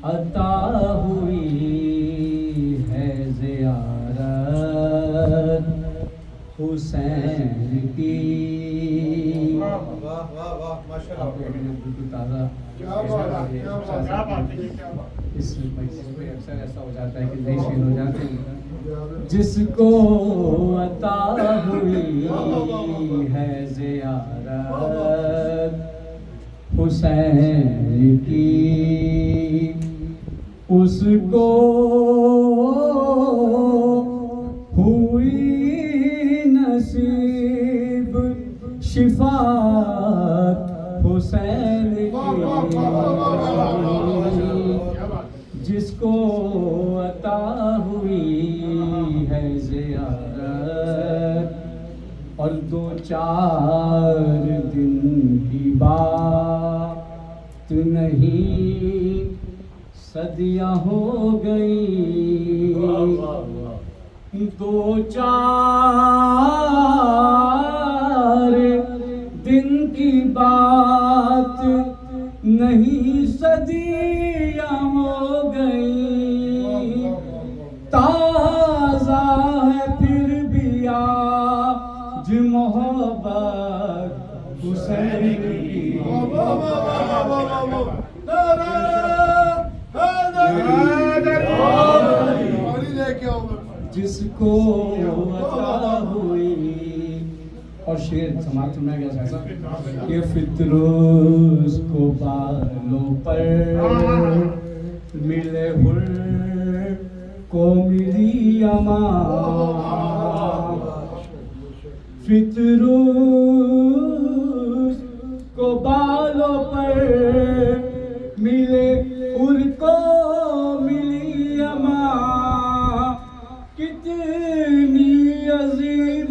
अता हुई है ज़ियारत हुसैन की। इस मजलिस में अक्सर ऐसा हो जाता है कि नई शेर हो जाते हैं। जिसको अता हुई है ज़ियारत हुसैन की, उसको हुई नसीब शिफात हुसैन की। जिसको अता हुई है ज़ियारत और 2-4 दिन की बात नहीं, सदियां हो गई। 2-4 दिन की बात नहीं, सदियां हो गई। ताज़ा है फिर भी आज मोहब्बत हुसैन की। जिसको अता हुई। और शेर समाप्त में गया ऐसा कि फित्रोज को बालों पर मिले हुर को मिली अमान। फित्रोज को बालों पर मिले हुर को मिली अमान। कितनी अजीम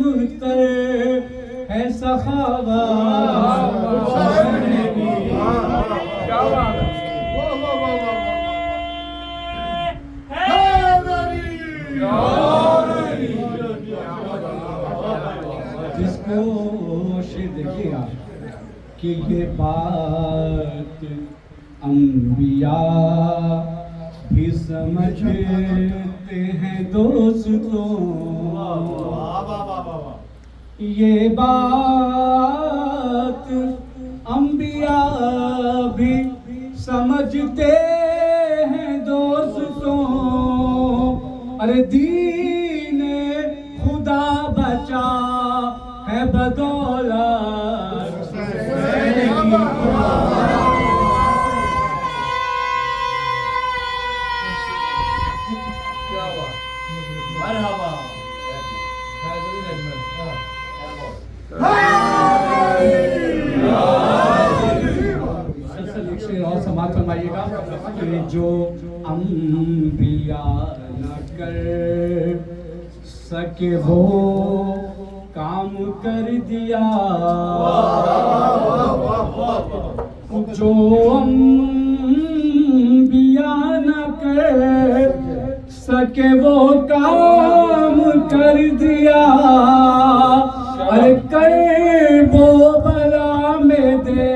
है सखावत हुसैन की। जिसको शेर देखिएगा कि ये बात अंबिया भी समझते हैं दोस्तों। ये बात अंबिया भी समझते हैं दोस्तों। अरे दीने खुदा बचा है बदौलत हुसैन की। और समाप्त फरमाइएगा कि जो अंबिया न कर सके वो काम कर दिया। जो अंबिया न कर सके वो काम कर दिया। अरे कर वो बला में दे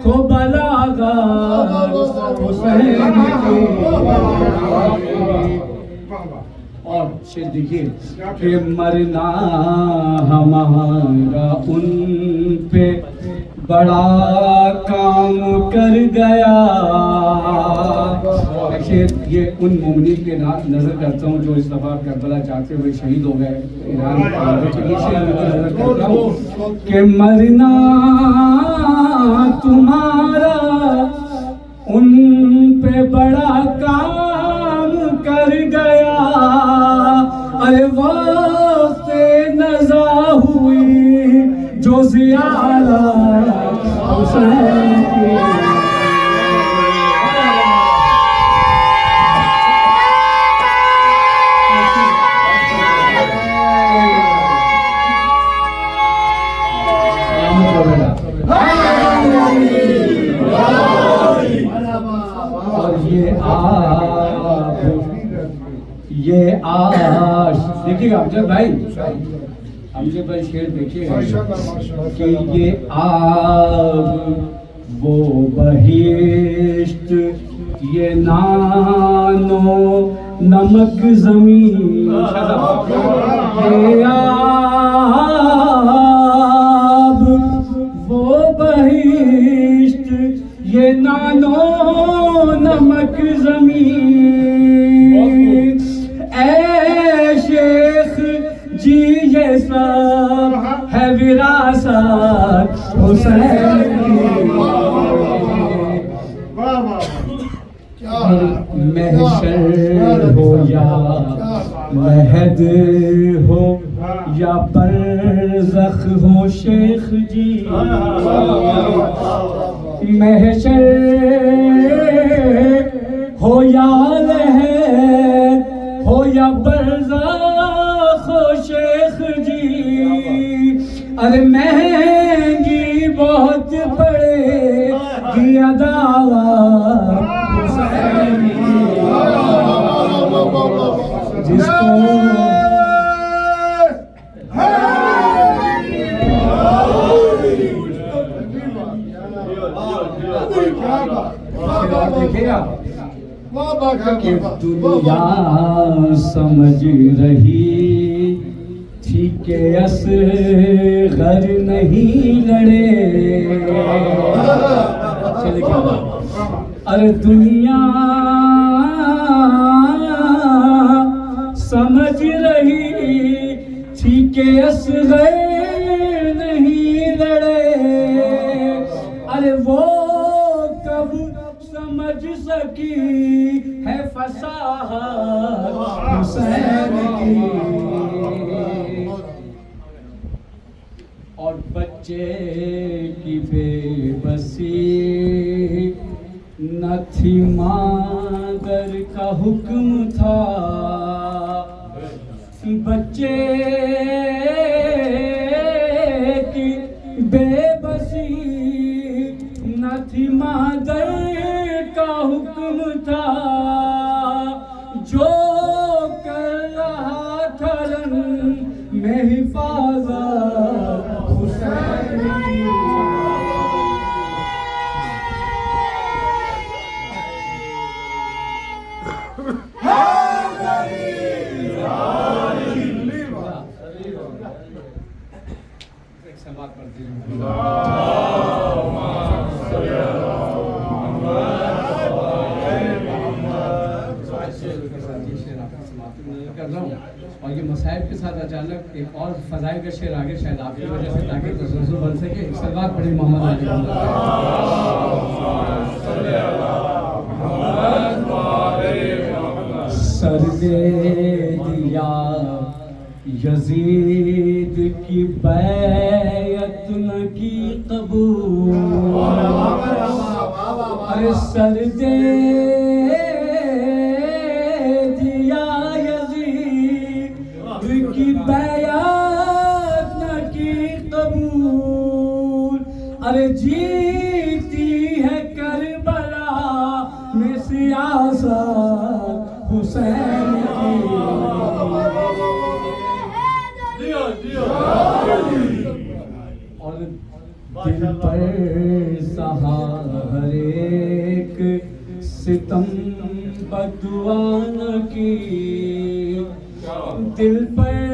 को बलागा हुसैन की। और शेर देखिए कि मरना हमारा उन पे बड़ा काम कर गया। ये उन मोमिनीन के नजर करता हूँ जो इस दफा करबला चाहते हुए शहीद हो गए ईरान के। मरना तुम्हारा उन पे बड़ा काम कर गया। अरे वास्ते नज़ा हुई जो ज़ियारत हुसैन की। ये आश देखिएगा अमजद भाई शेर देखिएगा कि ये आब वो बहिश्त ये नानो नमक ज़मीन ये आब वो बहिश्त ये नानो नमक ज़मीन ऐ शेख जी ये सब है विरासत हुसैन की। महशर हो या महद हो या बरज़ख हो शेख जी, महशर हो या लहद हो या बरज़ख हो शेख जी। अरे महंगी बहुत पड़ेगी अदावत हुसैन की, जिसको कि दुनिया समझ रही थी कि असग़र नहीं लड़े। अरे दुनिया समझ रही थी कि असग़र नहीं लड़े। अरे वो कब समझ सकी है फसाहत हुसैन की। और बच्चे की बेबसी न थी मादर का हुक्म था, बच्चे की बेबसी न थी मादर का हुक्म था। जो कर रहा था रन में हिफाजत हुसैन की। समाप्त कर दीजिए। कर रहा हूँ और ये मसाइब के साथ अचानक एक और फजाइल का शेर आगे शायद आपकी वजह से ताकि तसल्सल बन सके। सलवात पढ़ी मोहम्मद अली। सर दे दिया यजीद की बैयत न की कबूल। अरे सर दे दिया यजीद की बैयत न की कबूल। अरे जीती है करबला में सियासत हुसैन की। और दिल पर सहा हर एक सितम बदुआ न की, दिल पर